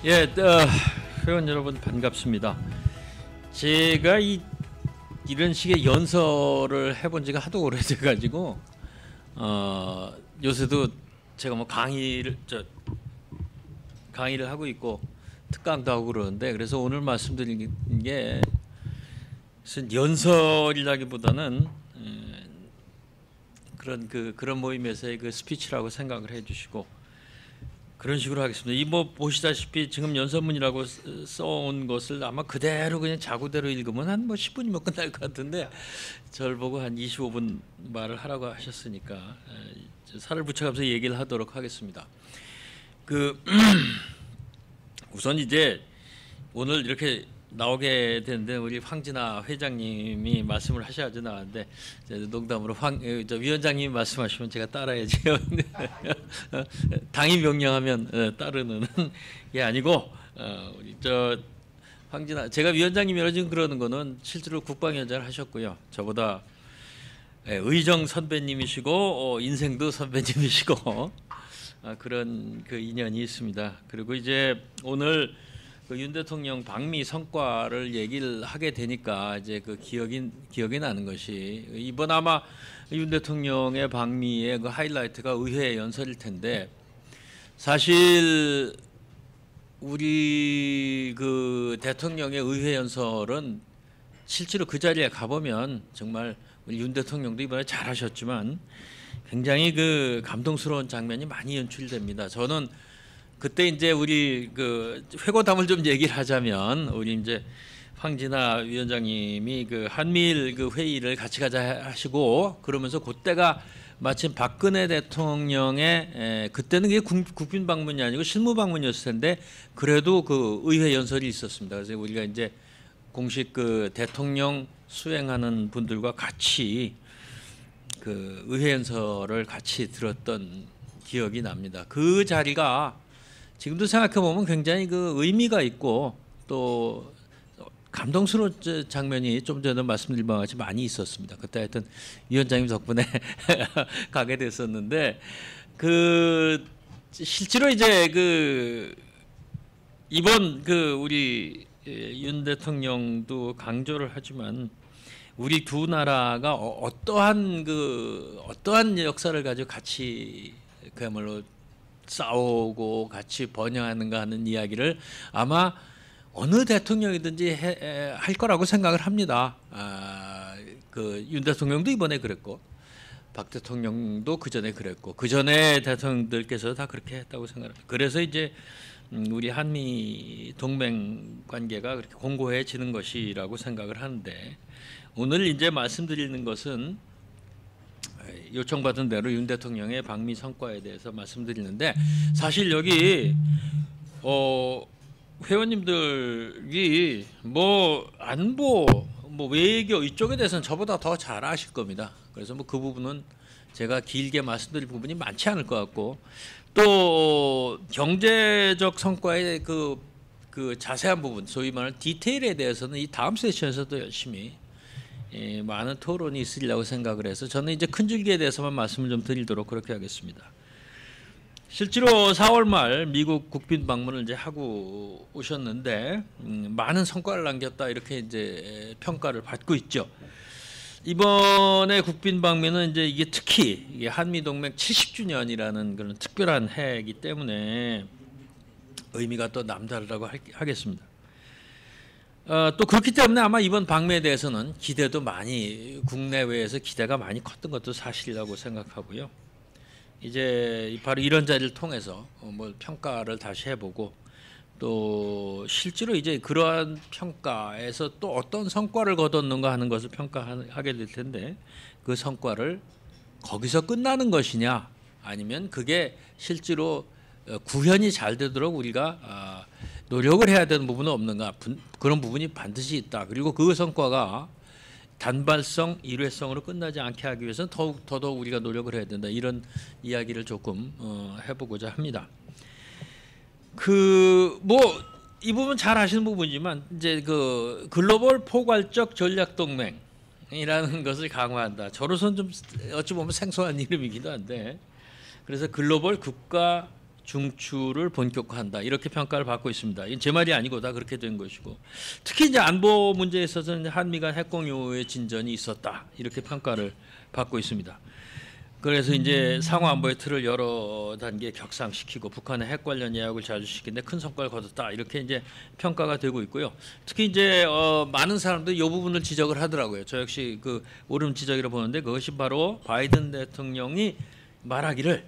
예, 회원 여러분 반갑습니다. 제가 이런 식의 연설을 해본 지가 하도 오래돼가지고 요새도 제가 뭐 강의를 하고 있고 특강도 하고 그러는데, 그래서 오늘 말씀드리는 게 무슨 연설이라기보다는 그런 모임에서의 그 스피치라고 생각을 해주시고, 그런 식으로 하겠습니다. 이 뭐 보시다시피 지금 연설문이라고 써온 것을 아마 그대로 그냥 자구대로 읽으면 한 뭐 10분이면 끝날 것 같은데, 저를 보고 한 25분 말을 하라고 하셨으니까 살을 붙여가면서 얘기를 하도록 하겠습니다. 우선 이제 오늘 이렇게 나오게 됐는데, 우리 황진아 회장님이 말씀을 하셔야지 나왔는데, 농담으로 위원장님이 말씀하시면 제가 따라야지요. 당이 명령하면 따르는 게 아니고, 우리 황진아, 제가 위원장님이라 지금 그러는 거는 실제로 국방위원장을 하셨고요. 저보다 의정 선배님이시고 인생도 선배님이시고 그런 그 인연이 있습니다. 그리고 이제 오늘 윤 대통령 방미 성과를 얘기를 하게 되니까 이제 그 기억이 나는 것이, 이번 아마 윤 대통령의 방미의 그 하이라이트가 의회 연설일 텐데, 사실 우리 그 대통령의 의회 연설은 실제로 그 자리에 가보면 정말 우리 윤 대통령도 이번에 잘하셨지만 굉장히 그 감동스러운 장면이 많이 연출됩니다. 저는 그때 이제 우리 그 회고담을 좀 얘기를 하자면, 우리 이제 황진아 위원장님이 그 한미일 그 회의를 같이 가자 하시고, 그러면서 그때가 마침 박근혜 대통령의 그때는 그게 국빈 방문이 아니고 실무 방문이었을 텐데, 그래도 그 의회 연설이 있었습니다. 그래서 우리가 이제 공식 그 대통령 수행하는 분들과 같이 그 의회 연설을 같이 들었던 기억이 납니다. 그 자리가 지금도 생각해 보면 굉장히 그 의미가 있고 또 감동스러운 장면이 좀 전에 말씀드린 바와 같이 많이 있었습니다. 그때 하여튼 위원장님 덕분에 가게 됐었는데, 그 실제로 이제 그 이번 그 우리 윤 대통령도 강조를 하지만, 우리 두 나라가 어떠한 역사를 가지고 같이 그야말로 싸우고 같이 번영하는가 하는 이야기를 아마 어느 대통령이든지 할 거라고 생각을 합니다. 그 윤 대통령도 이번에 그랬고, 박 대통령도 그 전에 그랬고, 그 전에 대통령들께서 다 그렇게 했다고 생각합니다. 그래서 이제 우리 한미 동맹 관계가 그렇게 공고해지는 것이라고 생각을 하는데, 오늘 이제 말씀드리는 것은 요청받은 대로 윤 대통령의 방미 성과에 대해서 말씀드리는데, 사실 여기 회원님들이 뭐 안보, 뭐 외교 이쪽에 대해서는 저보다 더 잘 아실 겁니다. 그래서 뭐 그 부분은 제가 길게 말씀드릴 부분이 많지 않을 것 같고, 또 경제적 성과의 그 자세한 부분, 소위 말하는 디테일에 대해서는 이 다음 세션에서도 열심히 많은 토론이 있으리라고 생각을 해서, 저는 이제 큰 줄기에 대해서만 말씀을 좀 드리도록 그렇게 하겠습니다. 실제로 4월 말 미국 국빈 방문을 이제 하고 오셨는데, 많은 성과를 남겼다 이렇게 이제 평가를 받고 있죠. 이번에 국빈 방문은 이제 이게 특히 이게 한미 동맹 70주년이라는 그런 특별한 해이기 때문에 의미가 또 남다르다고 하겠습니다. 또 그렇기 때문에 아마 이번 방미에 대해서는 기대도 많이, 국내외에서 기대가 많이 컸던 것도 사실이라고 생각하고요. 이제 바로 이런 자리를 통해서 뭐 평가를 다시 해보고, 또 실제로 이제 그러한 평가에서 또 어떤 성과를 거뒀는가 하는 것을 평가하게 될 텐데, 그 성과를 거기서 끝나는 것이냐, 아니면 그게 실제로 구현이 잘 되도록 우리가 노력을 해야 되는 부분은 없는가, 그런 부분이 반드시 있다. 그리고 그 성과가 단발성, 일회성으로 끝나지 않게 하기 위해서는 더더욱 우리가 노력을 해야 된다. 이런 이야기를 조금 해보고자 합니다. 이 부분 잘 아시는 부분이지만, 이제 그 글로벌 포괄적 전략 동맹이라는 것을 강화한다. 저로서는 좀 어찌 보면 생소한 이름이기도 한데, 그래서 글로벌 국가 중추를 본격화한다 이렇게 평가를 받고 있습니다. 이건 제 말이 아니고 다 그렇게 된 것이고 특히 이제 안보 문제에 있어서는 한미 간 핵공유의 진전이 있었다 이렇게 평가를 받고 있습니다. 그래서 이제 상호 안보의 틀을 여러 단계 격상시키고 북한의 핵 관련 예약을 자주시키는데 큰 성과를 거뒀다 이렇게 이제 평가가 되고 있고요. 특히 이제 많은 사람들이 이 부분을 지적을 하더라고요. 저 역시 그 옳은 지적이라 보는데 그것이 바로 바이든 대통령이 말하기를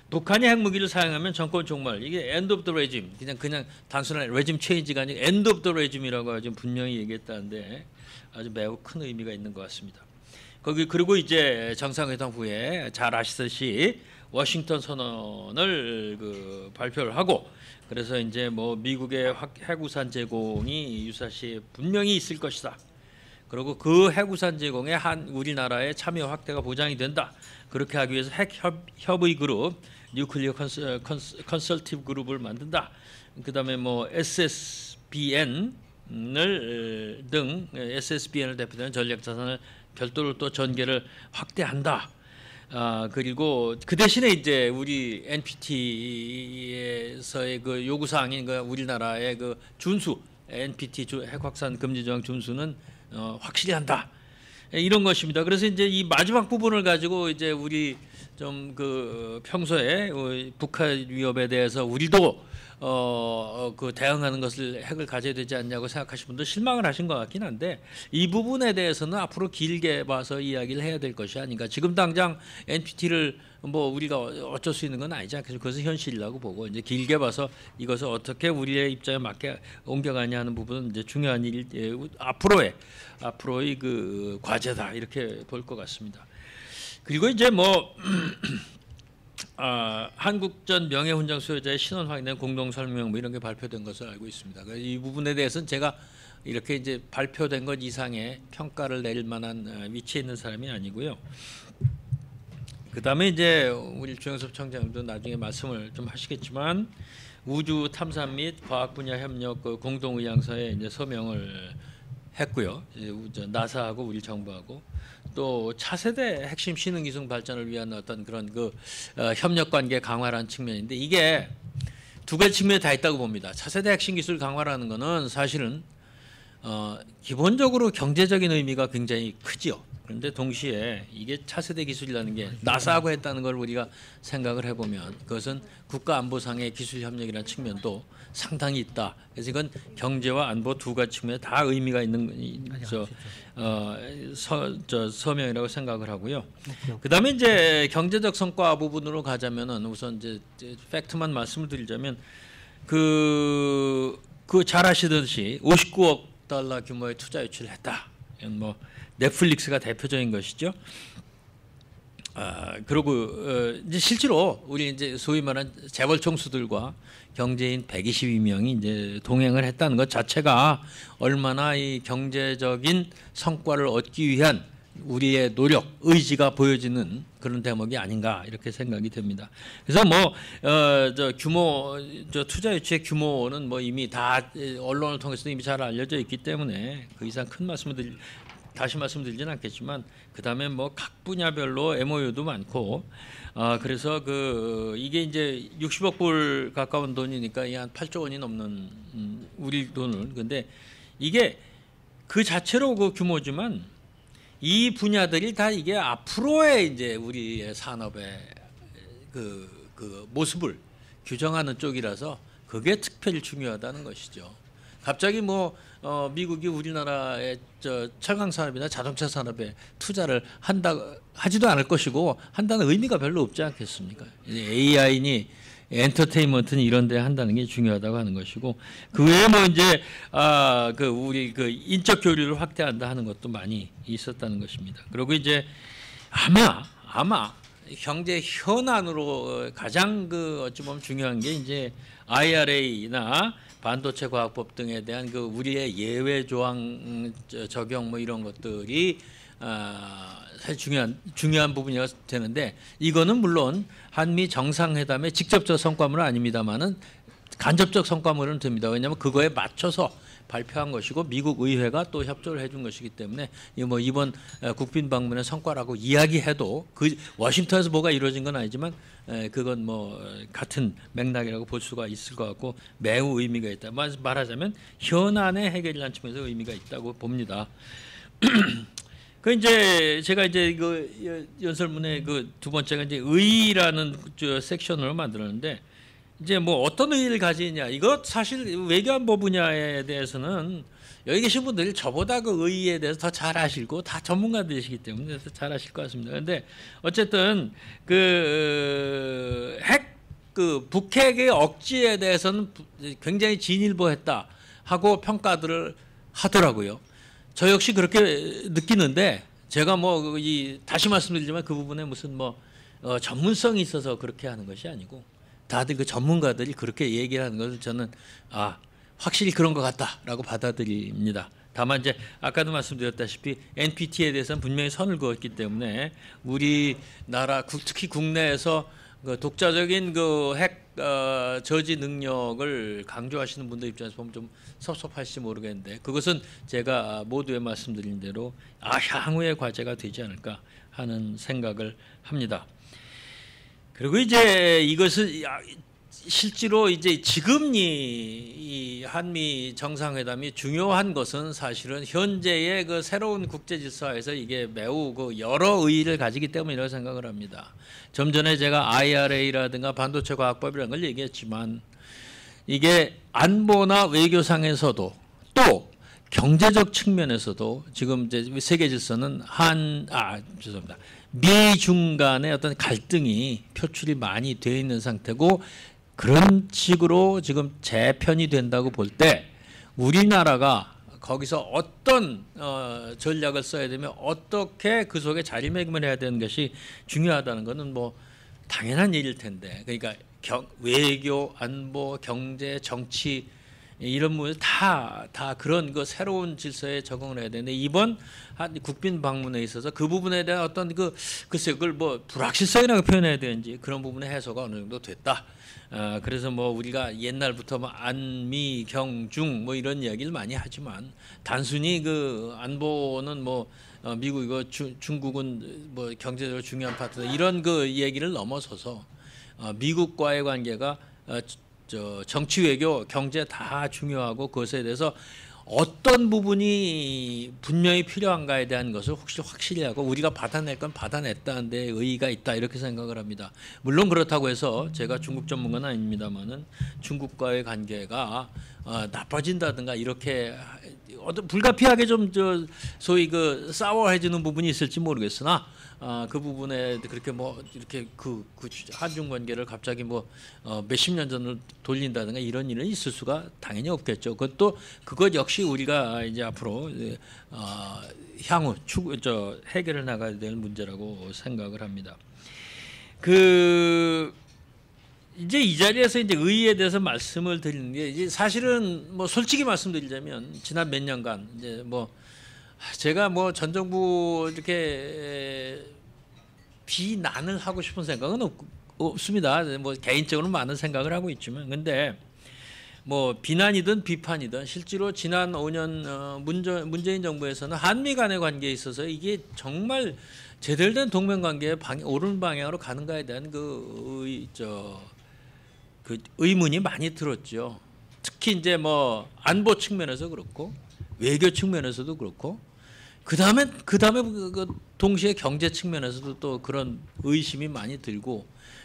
북한이 핵무기를 사용하면 정권 종말 이게 end of the regime 그냥 단순한 regime change가 아니고 end of the regime이라고 아주 분명히 얘기했다는데 아주 매우 큰 의미가 있는 것 같습니다. 그리고 이제 정상회담 후에 잘 아시듯이 워싱턴 선언을 발표를 하고 그래서 이제 뭐 미국의 핵우산 제공이 유사시 분명히 있을 것이다. 그리고 그 핵우산 제공에 우리나라의 참여 확대가 보장이 된다. 그렇게 하기 위해서 핵 협의 그룹, 뉴클리어 컨설티브 그룹을 만든다. 그다음에 뭐 SSBN을 대표하는 전략 자산을 별도로 또 전개를 확대한다. 그리고 그 대신에 이제 우리 NPT에서의 그 요구 사항인 그 우리나라의 그 준수 NPT 핵 확산 금지 조항 준수는 확실히 한다. 이런 것입니다. 그래서 이제 이 마지막 부분을 가지고 이제 우리 좀 그 평소에 북한 위협에 대해서 우리도 그 대응하는 것을 핵을 가져야 되지 않냐고 생각하시는 분들 실망을 하신 것 같긴 한데 이 부분에 대해서는 앞으로 길게 봐서 이야기를 해야 될 것이 아닌가. 지금 당장 NPT를 뭐 우리가 어쩔 수 있는 건 아니지 않겠어요. 그것은 현실이라고 보고 이제 길게 봐서 이것을 어떻게 우리의 입장에 맞게 옮겨가냐 하는 부분은 이제 중요한 앞으로의 그 과제다 이렇게 볼 것 같습니다. 그리고 이제 뭐 한국전 명예훈장 수여자의 신원 확인된 공동설명 뭐 이런 게 발표된 것을 알고 있습니다. 이 부분에 대해서는 제가 이렇게 이제 발표된 것 이상의 평가를 내릴 만한 위치에 있는 사람이 아니고요. 그다음에 이제 우리 주영섭 청장님도 나중에 말씀을 좀 하시겠지만 우주 탐사 및 과학 분야 협력 공동의향서에 이제 서명을 했고요. 이제 나사하고 우리 정부하고 또 차세대 핵심 신흥기술 발전을 위한 어떤 그런 그 협력 관계 강화라는 측면인데 이게 두 가지 측면이 다 있다고 봅니다. 차세대 핵심 기술 강화라는 거는 사실은 기본적으로 경제적인 의미가 굉장히 크죠. 그런데 동시에 이게 차세대 기술이라는 게 나사하고 했다는 걸 우리가 생각을 해보면 그것은 국가 안보상의 기술 협력이라는 측면도 상당히 있다. 그래서 이건 경제와 안보 두 가지 측면에 다 의미가 있는 서명이라고 생각을 하고요. 그다음에 이제 경제적 성과 부분으로 가자면은 우선 이제 팩트만 말씀을 드리자면 그 잘 아시듯이 59억 달러 규모의 투자 유치를 했다. 뭐 넷플릭스가 대표적인 것이죠. 그리고 이제 실제로 우리 이제 소위 말하는 재벌 총수들과 경제인 122명이 이제 동행을 했다는 것 자체가 얼마나 이 경제적인 성과를 얻기 위한 우리의 노력, 의지가 보여지는 그런 대목이 아닌가 이렇게 생각이 됩니다. 그래서 뭐 투자 유치의 규모는 뭐 이미 다 언론을 통해서도 이미 잘 알려져 있기 때문에 그 이상 큰 다시 말씀드리진 않겠지만 그다음에 뭐 각 분야별로 MOU도 많고 그래서 이게 이제 60억 불 가까운 돈이니까 한 8조 원이 넘는 우리 돈을 근데 이게 그 자체로 그 규모지만 이 분야들이 다 이게 앞으로의 이제 우리의 산업의 그 모습을 규정하는 쪽이라서 그게 특별히 중요하다는 것이죠. 갑자기 뭐 미국이 우리나라의 철강 산업이나 자동차 산업에 투자를 하지도 않을 것이고 한다는 의미가 별로 없지 않겠습니까? AI니 엔터테인먼트는 이런 데 한다는 게 중요하다고 하는 것이고 그 외에 뭐 이제 우리 인적 교류를 확대한다 하는 것도 많이 있었다는 것입니다. 그리고 이제 아마 경제 현안으로 가장 어찌 보면 중요한 게 이제 IRA나 반도체 과학법 등에 대한 우리의 예외 조항 적용 뭐 이런 것들이 사실 중요한 부분이 되는데 이거는 물론 한미 정상회담의 직접적 성과물은 아닙니다만은 간접적 성과물은 됩니다. 왜냐하면 그거에 맞춰서 발표한 것이고 미국 의회가 또 협조를 해준 것이기 때문에 뭐 이번 국빈 방문의 성과라고 이야기해도 그 워싱턴에서 뭐가 이루어진 건 아니지만 그건 뭐 같은 맥락이라고 볼 수가 있을 것 같고 매우 의미가 있다. 말하자면 현안의 해결이라는 측면에서 의미가 있다고 봅니다. 그 이제 제가 이제 그 연설문의 그 두 번째가 이제 의의라는 섹션으로 만들었는데 이제 뭐 어떤 의의를 가지느냐 이것 사실 외교안보 분야에 대해서는 여기 계신 분들이 저보다 그 의의에 대해서 더 잘 아시고 다 전문가들이시기 때문에 더 잘 아실 것 같습니다. 그런데 어쨌든 그 북핵의 억지에 대해서는 굉장히 진일보했다 하고 평가들을 하더라고요. 저 역시 그렇게 느끼는데 제가 뭐 다시 말씀드리지만 그 부분에 무슨 뭐 전문성이 있어서 그렇게 하는 것이 아니고 다들 그 전문가들이 그렇게 얘기를 하는 것을 저는 확실히 그런 것 같다라고 받아들입니다. 다만 이제 아까도 말씀드렸다시피 NPT에 대해서는 분명히 선을 그었기 때문에 우리나라 특히 국내에서 그 독자적인 그 핵 저지 능력을 강조하시는 분들 입장에서 보면 좀 섭섭할지 모르겠는데 그것은 제가 모두에 말씀드린 대로 향후의 과제가 되지 않을까 하는 생각을 합니다. 그리고 이제 이것은 실제로 이제 지금 이 한미 정상회담이 중요한 것은 사실은 현재의 그 새로운 국제 질서에서 이게 매우 그 여러 의의를 가지기 때문이라고 생각을 합니다. 좀 전에 제가 IRA라든가 반도체 과학법이라는 걸 얘기했지만 이게 안보나 외교상에서도 또 경제적 측면에서도 지금 이제 세계 질서는 죄송합니다. 미중 간의 어떤 갈등이 표출이 많이 되어 있는 상태고 그런 식으로 지금 재편이 된다고 볼 때 우리나라가 거기서 어떤 전략을 써야 되며 어떻게 그 속에 자리매김을 해야 되는 것이 중요하다는 것은 뭐 당연한 일일 텐데 그러니까 외교, 안보, 경제, 정치 이런 부분 다 그런 그 새로운 질서에 적응을 해야 되는데 이번 국빈 방문에 있어서 그 부분에 대한 어떤 글쎄 그걸 뭐 불확실성이라고 표현해야 되는지 그런 부분의 해소가 어느 정도 됐다. 그래서 뭐 우리가 옛날부터 뭐 안미 경중 뭐 이런 이야기를 많이 하지만 단순히 그 안보는 뭐 미국이고 중국은 뭐 경제적으로 중요한 파트다 이런 그 얘기를 넘어서서 미국과의 관계가 정치 외교 경제 다 중요하고 그것에 대해서 어떤 부분이 분명히 필요한가에 대한 것을 혹시 확실히 하고 우리가 받아낼 건 받아냈다는 데 의의가 있다 이렇게 생각을 합니다. 물론 그렇다고 해서 제가 중국 전문가는 아닙니다만은 중국과의 관계가 나빠진다든가 이렇게 불가피하게 좀 소위 그 싸워해지는 부분이 있을지 모르겠으나 그 부분에 그렇게 뭐 이렇게 그 한중 관계를 갑자기 뭐 몇십 년 전으로 돌린다든가 이런 일은 있을 수가 당연히 없겠죠. 그것 역시 우리가 이제 앞으로 향후 해결해 나가야 될 문제라고 생각을 합니다. 이제 이 자리에서 이제 의의에 대해서 말씀을 드리는 게 이제 사실은 뭐 솔직히 말씀드리자면 지난 몇 년간 이제 뭐 제가 뭐 전 정부 이렇게 비난을 하고 싶은 생각은 없습니다. 뭐 개인적으로 많은 생각을 하고 있지만 근데 뭐 비난이든 비판이든 실제로 지난 5년 문재인 정부에서는 한미 간의 관계에 있어서 이게 정말 제대로 된 동맹 관계의 옳은 방향으로 가는가에 대한 그 의문이 많이 들었죠. 특히 이제 뭐 안보 측면에서 그렇고 외교 측면에서도 그렇고 그다음에 동시에 경제 측면에서도 또 그런 의심이 많이 들고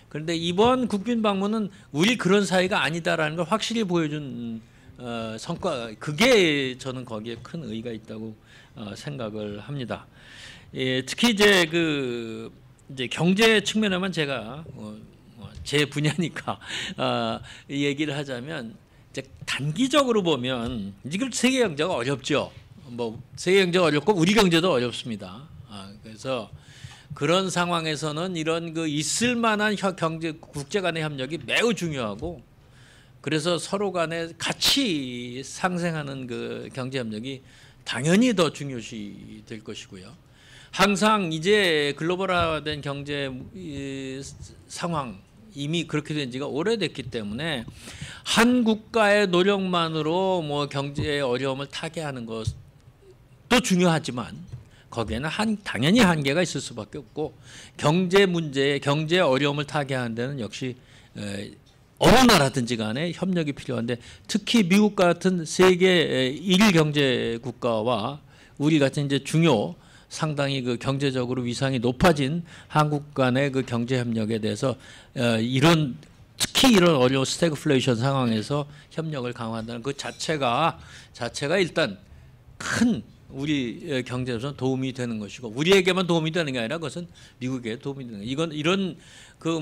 그런데 이번 국빈 방문은 우리 그런 사이가 아니다라는 걸 확실히 보여준 성과 그게 저는 거기에 큰 의의가 있다고 생각을 합니다. 특히 이제 이제 경제 측면에만 제가 제 분야니까 얘기를 하자면 이제 단기적으로 보면 지금 세계 경제가 어렵죠. 뭐 세계 경제가 어렵고 우리 경제도 어렵습니다. 그래서 그런 상황에서는 이런 있을 만한 경제 국제 간의 협력이 매우 중요하고 그래서 서로 간에 같이 상생하는 그 경제 협력이 당연히 더 중요시 될 것이고요. 항상 이제 글로벌화된 경제 상황 이미 그렇게 된 지가 오래됐기 때문에 한 국가의 노력만으로 뭐 경제의 어려움을 타개하는 것도 중요하지만 거기에는 당연히 한계가 있을 수밖에 없고 경제 문제에 경제 어려움을 타개하는 데는 역시 어느 나라든지 간에 협력이 필요한데 특히 미국 같은 세계 1위 경제 국가와 우리 같은 이제 중요 상당히 그 경제적으로 위상이 높아진 한국 간의 그 경제 협력에 대해서 특히 이런 어려운 스태그플레이션 상황에서 협력을 강화한다는 그 자체가 일단 큰 우리 경제에서 도움이 되는 것이고 우리에게만 도움이 되는 게 아니라 그것은 미국에 도움이 되는 거예요. 이건 이런 그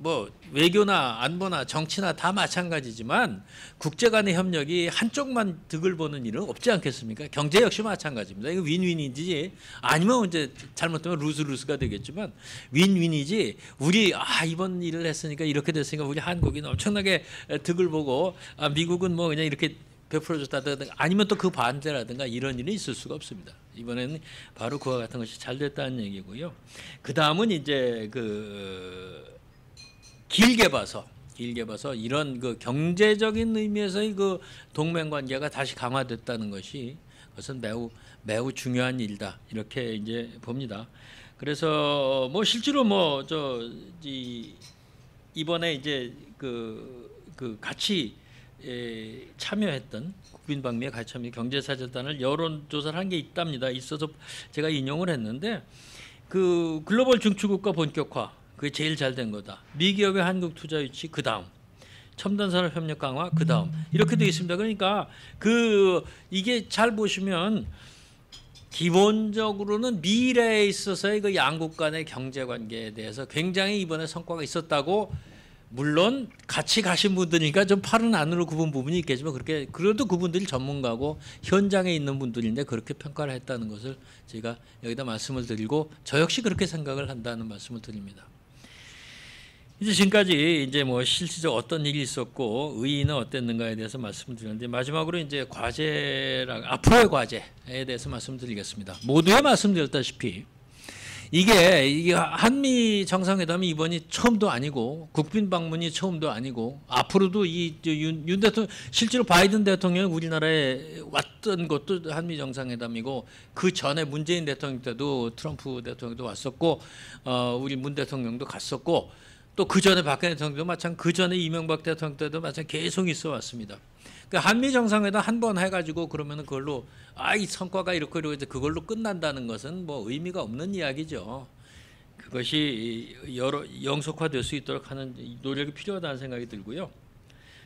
뭐 외교나 안보나 정치나 다 마찬가지지만 국제 간의 협력이 한쪽만 득을 보는 일은 없지 않겠습니까? 경제 역시 마찬가지입니다. 이거 윈윈이지 아니면 이제 잘못되면 루스루스가 되겠지만 윈윈이지 우리 이번 일을 했으니까 이렇게 됐으니까 우리 한국이 엄청나게 득을 보고 미국은 뭐 그냥 이렇게 베풀어줬다든가 아니면 또 그 반대라든가 이런 일이 있을 수가 없습니다. 이번에는 바로 그와 같은 것이 잘 됐다는 얘기고요. 그 다음은 이제 길게 봐서 이런 그 경제적인 의미에서의 그 동맹 관계가 다시 강화됐다는 것이 그것은 매우 중요한 일이다 이렇게 이제 봅니다. 그래서 뭐 실제로 이번에 이제 그 같이 참여했던 국빈방미에 같이 참여 경제사절단을 여론조사를 한 게 있어서 제가 인용을 했는데 그 글로벌 중추국가 본격화 그게 제일 잘 된 거다. 미기업의 한국 투자 유치 그 다음, 첨단 산업 협력 강화 그 다음 이렇게 되어 있습니다. 그러니까 이게 잘 보시면 기본적으로는 미래에 있어서의 그 양국 간의 경제 관계에 대해서 굉장히 이번에 성과가 있었다고 물론 같이 가신 분들이니까 좀 팔은 안으로 굽은 부분이 있겠지만 그래도 그분들이 전문가고 현장에 있는 분들인데 그렇게 평가를 했다는 것을 제가 여기다 말씀을 드리고 저 역시 그렇게 생각을 한다는 말씀을 드립니다. 이제 지금까지 이제 뭐 실질적 어떤 일이 있었고 의의는 어땠는가에 대해서 말씀을 드렸는데 마지막으로 이제 앞으로의 과제에 대해서 말씀드리겠습니다. 모두에 말씀드렸다시피 이게 한미 정상회담이 이번이 처음도 아니고 국빈 방문이 처음도 아니고 앞으로도 윤 대통령 실제로 바이든 대통령이 우리나라에 왔던 것도 한미 정상회담이고 그 전에 문재인 대통령 때도 트럼프 대통령도 왔었고 우리 문 대통령도 갔었고 또 그 전에 박근혜 대통령도 마찬가지 그 전에 이명박 대통령 때도 마찬가지 계속 있어 왔습니다. 그러니까 한미 정상회담 한 번 해가지고 그러면은 그걸로 이 성과가 이렇게 이제 그걸로 끝난다는 것은 뭐 의미가 없는 이야기죠. 그것이 영속화될 수 있도록 하는 노력이 필요하다는 생각이 들고요.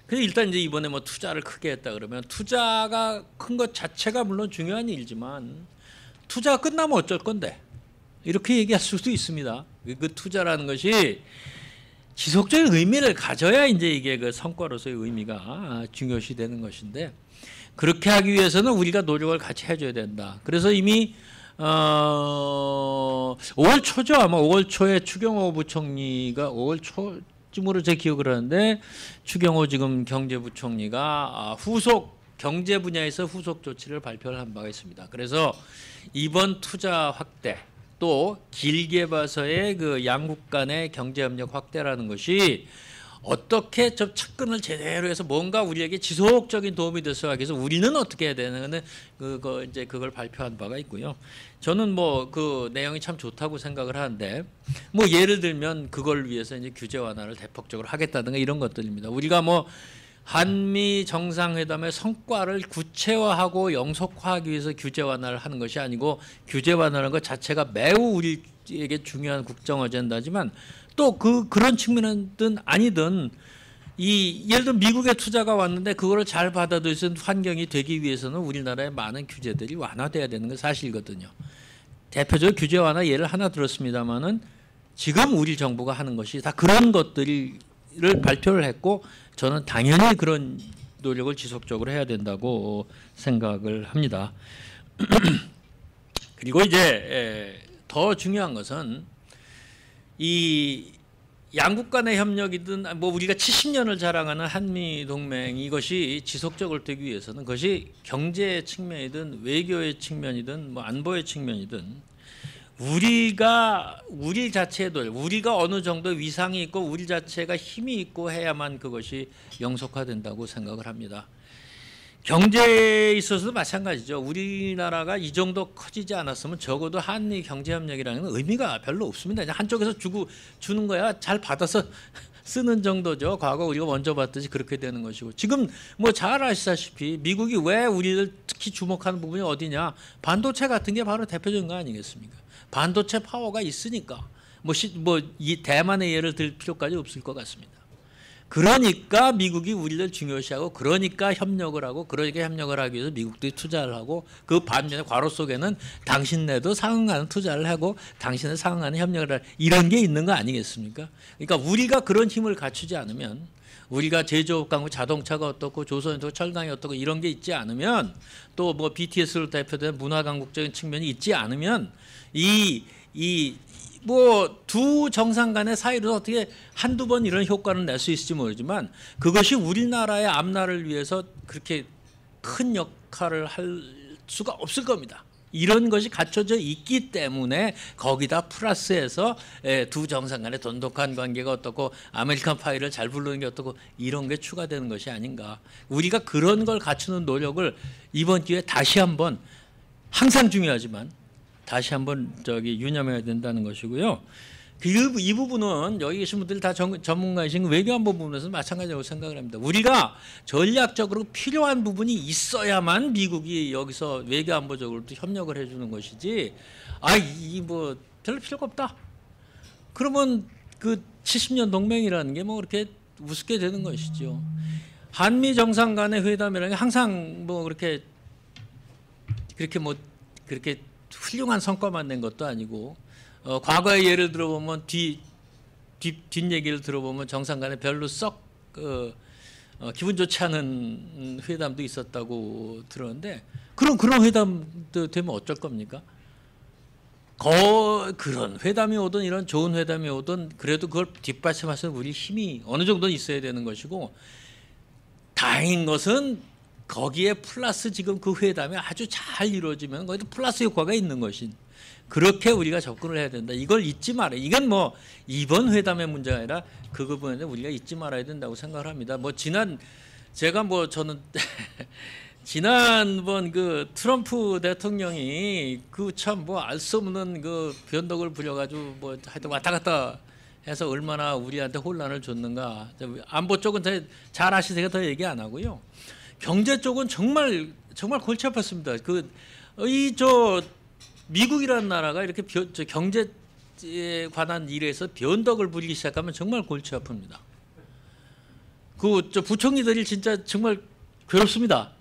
근데 일단 이제 이번에 뭐 투자를 크게 했다 그러면 투자가 큰 것 자체가 물론 중요한 일이지만 투자가 끝나면 어쩔 건데 이렇게 얘기할 수도 있습니다. 그 투자라는 것이 지속적인 의미를 가져야 이제 이게 그 성과로서의 의미가 중요시 되는 것인데 그렇게 하기 위해서는 우리가 노력을 같이 해줘야 된다. 그래서 이미 5월 초죠. 아마 5월 초에 추경호 부총리가 5월 초쯤으로 제 기억을 하는데 추경호 지금 경제부총리가 후속 경제 분야에서 후속 조치를 발표를 한 바가 있습니다. 그래서 이번 투자 확대 또 길게 봐서의 그 양국 간의 경제협력 확대라는 것이 어떻게 저 측근을 제대로 해서 뭔가 우리에게 지속적인 도움이 돼서 하기 위해서 우리는 어떻게 해야 되는 그걸 발표한 바가 있고요. 저는 뭐 그 내용이 참 좋다고 생각을 하는데 뭐 예를 들면 그걸 위해서 이제 규제 완화를 대폭적으로 하겠다든가 이런 것들입니다. 우리가 뭐 한미 정상회담의 성과를 구체화하고 영속화하기 위해서 규제 완화를 하는 것이 아니고 규제 완화라는 것 자체가 매우 우리에게 중요한 국정 어젠다지만 또 그런 측면이든 아니든 예를 들어 미국의 투자가 왔는데 그거를 잘 받아들일 수 있는 환경이 되기 위해서는 우리나라의 많은 규제들이 완화돼야 되는 건 사실이거든요. 대표적으로 규제 완화 예를 하나 들었습니다마는 지금 우리 정부가 하는 것이 다 그런 것들을 발표를 했고 저는 당연히 그런 노력을 지속적으로 해야 된다고 생각을 합니다. 그리고 이제 더 중요한 것은 이 양국 간의 협력이든 뭐 우리가 70년을 자랑하는 한미 동맹 이것이 지속적으로 되기 위해서는 그것이 경제 측면이든 외교의 측면이든 뭐 안보의 측면이든 우리 자체도 우리가 어느 정도 위상이 있고 우리 자체가 힘이 있고 해야만 그것이 영속화된다고 생각을 합니다. 경제에 있어서도 마찬가지죠. 우리나라가 이 정도 커지지 않았으면 적어도 한미 경제협력이라는 건 의미가 별로 없습니다. 그냥 한쪽에서 주는 거야 잘 받아서 쓰는 정도죠. 과거 우리가 먼저 봤듯이 그렇게 되는 것이고, 지금 뭐 잘 아시다시피 미국이 왜 우리를 특히 주목하는 부분이 어디냐, 반도체 같은 게 바로 대표적인 거 아니겠습니까? 반도체 파워가 있으니까 이 대만의 예를 들 필요까지 없을 것 같습니다. 그러니까 미국이 우리를 중요시하고, 그러니까 협력을 하고, 그러니까 협력을 하기 위해서 미국들이 투자를 하고, 그 반면에 괄호 속에는 당신네도 상응하는 투자를 하고 당신은 상응하는 협력을 할, 이런 게 있는 거 아니겠습니까? 그러니까 우리가 그런 힘을 갖추지 않으면, 우리가 제조업 강국, 자동차가 어떻고 조선이 어떻고 철강이 어떻고 이런 게 있지 않으면, 또 뭐 BTS로 대표된 문화 강국적인 측면이 있지 않으면 뭐 두 정상 간의 사이로 어떻게 한두 번 이런 효과를 낼 수 있을지 모르지만, 그것이 우리나라의 앞날을 위해서 그렇게 큰 역할을 할 수가 없을 겁니다. 이런 것이 갖춰져 있기 때문에 거기다 플러스해서 두 정상 간의 돈독한 관계가 어떻고 아메리칸 파이를 잘 부르는 게 어떻고 이런 게 추가되는 것이 아닌가. 우리가 그런 걸 갖추는 노력을 이번 기회에 다시 한번, 항상 중요하지만 다시 한번 유념해야 된다는 것이고요. 이 부분은 여기 계신 분들이 다 전문가이신 외교안보 부분에서 마찬가지라고 생각을 합니다. 우리가 전략적으로 필요한 부분이 있어야만 미국이 여기서 외교안보적으로도 협력을 해주는 것이지, 뭐 별로 필요가 없다, 그러면 그 70년 동맹이라는 게 뭐 그렇게 우습게 되는 것이죠. 한미 정상 간의 회담이라는 게 항상 뭐 그렇게 훌륭한 성과만 낸 것도 아니고, 과거의 예를 들어보면 뒷얘기를 들어보면 정상 간에 별로 썩 기분 좋지 않은 회담도 있었다고 들었는데, 그런 회담도 되면 어쩔 겁니까? 그런 회담이 오든 이런 좋은 회담이 오든 그래도 그걸 뒷받침할 수 있는 우리 힘이 어느 정도 있어야 되는 것이고, 다행인 것은 거기에 플러스 지금 그 회담이 아주 잘 이루어지면 거기도 플러스 효과가 있는 것인, 그렇게 우리가 접근을 해야 된다. 이걸 잊지 말아요. 이건 뭐 이번 회담의 문제가 아니라 그 부분에 우리가 잊지 말아야 된다고 생각을 합니다. 저는 지난번 그 트럼프 대통령이 그 참 뭐 알 수 없는 그 변덕을 부려가지고 뭐 하여튼 왔다 갔다 해서 얼마나 우리한테 혼란을 줬는가. 안보 쪽은 잘 아시니까 더 얘기 안 하고요. 경제 쪽은 정말 골치 아팠습니다. 미국이라는 나라가 이렇게 경제에 관한 일에서 변덕을 부리기 시작하면 정말 골치 아픕니다. 부총리들이 진짜 정말 괴롭습니다.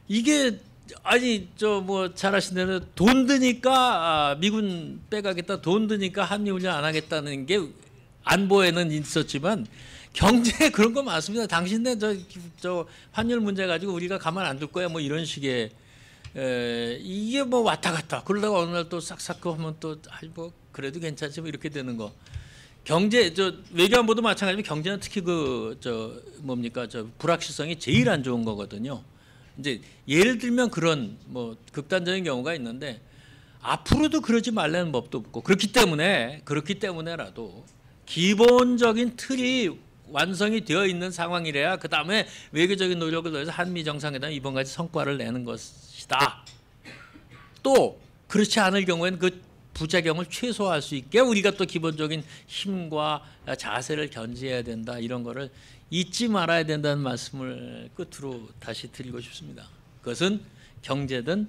이게 잘 아시는 대로 돈 드니까 미군 빼가겠다, 돈 드니까 한미훈련 안 하겠다는 게 안보에는 있었지만 경제에 그런 거 많습니다. 당신네 환율 문제 가지고 우리가 가만 안 둘 거야, 뭐 이런 식의 이게 뭐 왔다 갔다 그러다가 어느 날 또 싹싹 하면 또 뭐 그래도 괜찮지 뭐 이렇게 되는 거. 경제 외교안보도 마찬가지로 경제는 특히 불확실성이 제일 안 좋은 거거든요. 이제 예를 들면 그런 뭐 극단적인 경우가 있는데, 앞으로도 그러지 말라는 법도 없고, 그렇기 때문에라도 기본적인 틀이 완성이 되어 있는 상황이래야 그 다음에 외교적인 노력을 넣어서 한미 정상회담 이번까지 성과를 내는 것이다. 또 그렇지 않을 경우에는 그 부작용을 최소화할 수 있게 우리가 또 기본적인 힘과 자세를 견지해야 된다. 이런 거를 잊지 말아야 된다는 말씀을 끝으로 다시 드리고 싶습니다. 그것은 경제든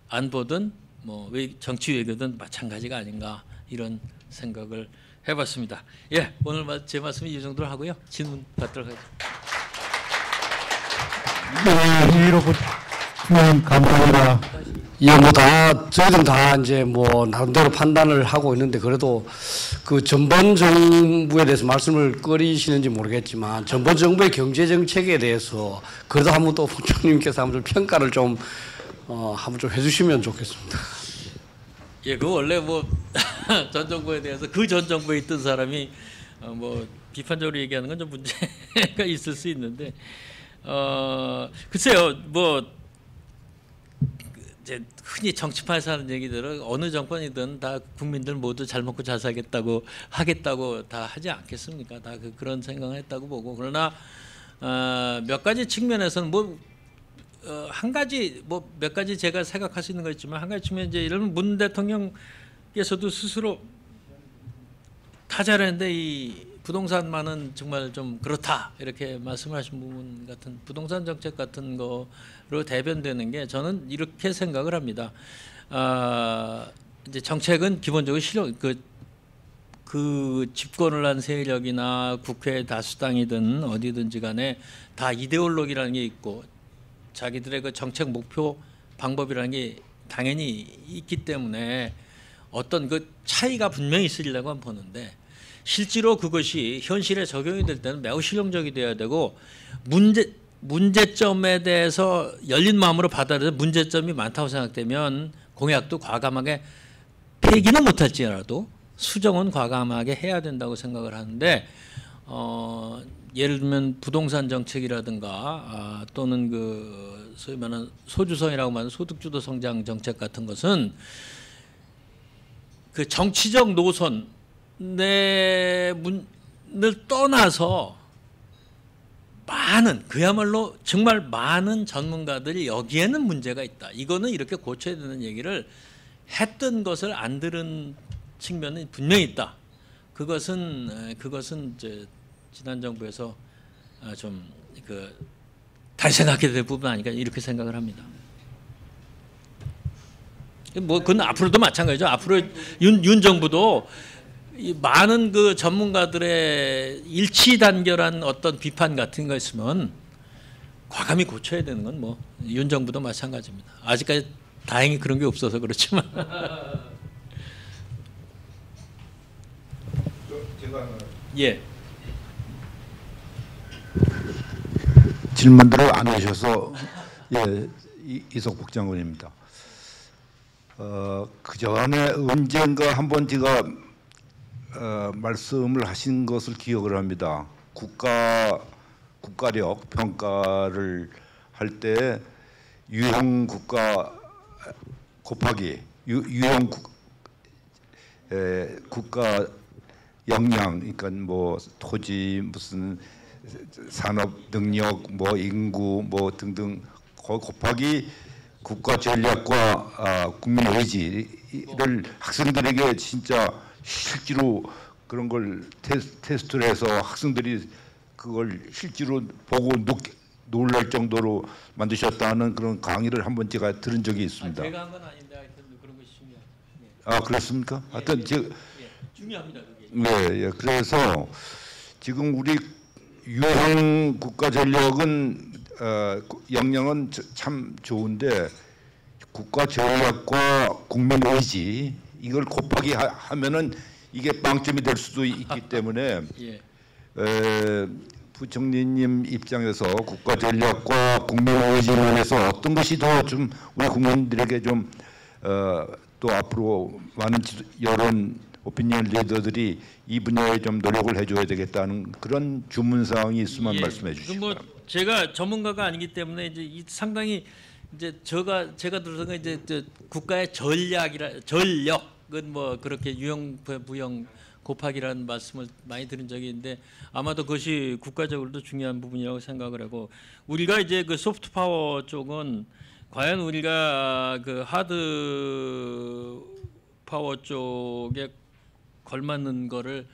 안보든 뭐 정치 외교든 마찬가지가 아닌가, 이런 생각을 해봤습니다. 예, 오늘 제 말씀이 이 정도로 하고요. 질문 받도록 하겠습니다. 네, 흥미롭고 감사합니다. 예, 저희들은 다 이제 뭐 나름대로 판단을 하고 있는데, 그래도 그 전번 정부에 대해서 말씀을 꺼리시는지 모르겠지만, 전번 정부의 경제 정책에 대해서 그래도 한번 또 부총님께서 한번 좀 평가를 한번 좀 해주시면 좋겠습니다. 예, 원래 전 정부에 대해서 전 정부에 있던 사람이 비판적으로 얘기하는 건 좀 문제가 있을 수 있는데, 글쎄요, 이제 흔히 정치판에서 하는 얘기들은 어느 정권이든 다 국민들 모두 잘 먹고 잘 살겠다고 하겠다고 다 하지 않겠습니까? 다 그런 생각을 했다고 보고 그러나 몇 가지 측면에서는 한 가지 몇 가지 제가 생각할 수 있는 거 있지만 한 가지 측면 이제 이런 문 대통령께서도 스스로 다 잘했는데 이 부동산만은 정말 좀 그렇다 이렇게 말씀하신 부분 같은 부동산 정책 같은 거로 대변되는 게 저는 이렇게 생각을 합니다. 이제 정책은 기본적으로 실효 그 집권을 한 세력이나 국회 다수당이든 어디든지 간에 다 이데올로기라는 게 있고 자기들의 그 정책 목표 방법이라는 게 당연히 있기 때문에 어떤 그 차이가 분명히 있으리라고 보는데 실제로 그것이 현실에 적용이 될 때는 매우 실용적이 돼야 되고 문제점에 대해서 열린 마음으로 받아들여서 문제점이 많다고 생각되면 공약도 과감하게 폐기는 못할지라도 수정은 과감하게 해야 된다고 생각을 하는데 예를 들면 부동산 정책이라든가 또는 그 소위 말하는 소주성이라고 말하는 소득주도 성장 정책 같은 것은 그 정치적 노선 내문을 떠나서 많은 그야말로 정말 많은 전문가들이 여기에는 문제가 있다. 이거는 이렇게 고쳐야 되는 얘기를 했던 것을 안 들은 측면은 분명히 있다. 그것은 이제 지난 정부에서 좀 다시 생각해야 될 부분 아닐까 이렇게 생각을 합니다. 그건 앞으로도 마찬가지죠. 앞으로 윤 정부도 이 많은 그 전문가들의 일치단결한 어떤 비판 같은 거 있으면 과감히 고쳐야 되는 건 윤 정부도 마찬가지입니다. 아직까지 다행히 그런 게 없어서 그렇지만. 제가 예. 질문들을 안 하셔서 이석복 장군입니다. 그 전에 언젠가 한번 제가 말씀을 하신 것을 기억을 합니다. 국가력 평가를 할 때 유형 국가 곱하기 유형 국가 역량, 그러니까 토지 무슨 산업 능력 인구 등등 곱하기 국가 전략과 국민 의지를 학생들에게 진짜 실제로 그런 걸 테스트를 해서 학생들이 그걸 실제로 보고 놀랄 정도로 만드셨다는 그런 강의를 한번 제가 들은 적이 있습니다. 제가 한 건 아닌데 하여튼 그런 것이 중요해요. 그렇습니까? 하여튼 중요합니다. 그게. 네, 그래서 지금 우리 유형 국가 전략은 역량은 참 좋은데 국가 전략과 국민 의지 이걸 곱하기 하면은 이게 빵점이 될 수도 있기 때문에 예. 부총리님 입장에서 국가 전략과 국민 의지를 해서 어떤 것이 더 좀 우리 국민들에게 좀 또 앞으로 많은 여론 오피니언 리더들이 이 분야에 좀 노력을 해줘야 되겠다는 그런 주문 사항이 있으면 말씀해 주시죠. 제가 전문가가 아니기 때문에 이제 상당히 이제 제가 들어서 이제 국가의 전력은 그렇게 유형 부형 곱하기라는 말씀을 많이 들은 적이 있는데 아마도 그것이 국가적으로도 중요한 부분이라고 생각을 하고 우리가 이제 그 소프트 파워 쪽은 과연 우리가 그 하드 파워 쪽에 걸맞는 거를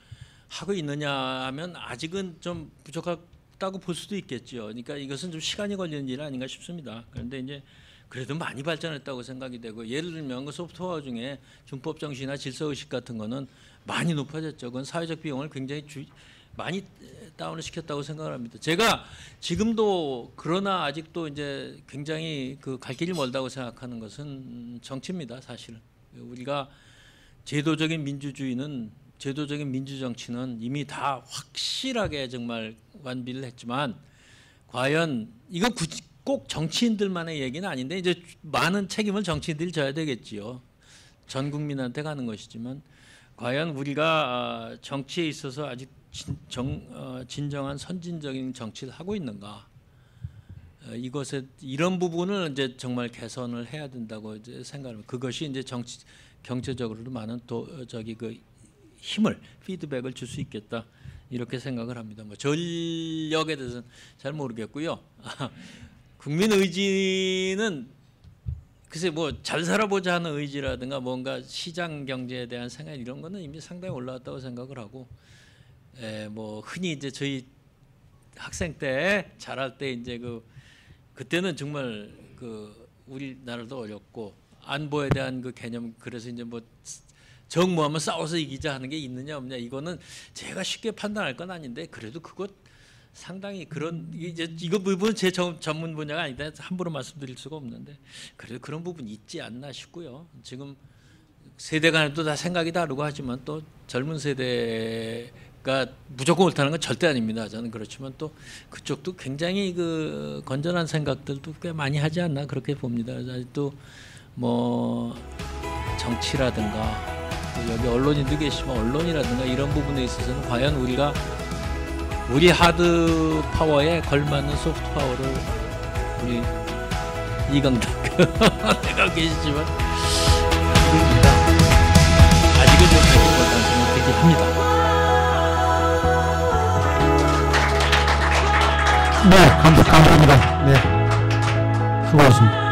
하고 있느냐 하면 아직은 좀 부족하다고 볼 수도 있겠죠. 그러니까 이것은 좀 시간이 걸리는 일 아닌가 싶습니다. 그런데 이제 그래도 많이 발전했다고 생각이 되고 예를 들면 그 소프트웨어 중에 준법 정신이나 질서 의식 같은 거는 많이 높아졌죠. 그건 사회적 비용을 굉장히 많이 다운을 시켰다고 생각을 합니다. 제가 지금도 그러나 아직도 이제 굉장히 갈 길이 멀다고 생각하는 것은 정치입니다. 사실은 우리가 제도적인 민주정치는 이미 다 확실하게 정말 완비를 했지만 과연 이건 꼭 정치인들만의 얘기는 아닌데 이제 많은 책임을 정치인들이 져야 되겠지요. 전 국민한테 가는 것이지만 과연 우리가 정치에 있어서 아직 진정한 선진적인 정치를 하고 있는가? 이것에 이런 부분을 이제 정말 개선을 해야 된다고 이제 생각합니다. 그것이 이제 경제적으로도 많은 그 힘을 피드백을 줄 수 있겠다 이렇게 생각을 합니다. 뭐 전력에 대해서는 잘 모르겠고요. 국민 의지는 글쎄 뭐 잘 살아보자 하는 의지라든가 뭔가 시장 경제에 대한 생각 이런 거는 이미 상당히 올라왔다고 생각을 하고, 뭐 흔히 이제 저희 학생 때 자랄 때 이제 그때는 정말 우리나라도 어렵고 안보에 대한 그 개념, 그래서 이제 뭐 정모하면 싸워서 이기자 하는 게 있느냐 없냐 이거는 제가 쉽게 판단할 건 아닌데, 그래도 그것 상당히 그런 이거 부분은 제 전문 분야가 아닌데 함부로 말씀드릴 수가 없는데 그래도 그런 부분이 있지 않나 싶고요. 지금 세대 간에도 다 생각이 다르고 하지만 또 젊은 세대가 무조건 옳다는 건 절대 아닙니다. 저는 그렇지만 또 그쪽도 굉장히 그 건전한 생각들도 꽤 많이 하지 않나 그렇게 봅니다. 아직도 뭐 정치라든가 여기 언론인도 계시지만 언론이라든가 이런 부분에 있어서는 과연 우리 하드 파워에 걸맞는 소프트 파워를 우리 이강덕 내가 계시지만 아직은 좀 부족하다는 생각이 합니다. 네, 감사합니다. 네, 수고하셨습니다.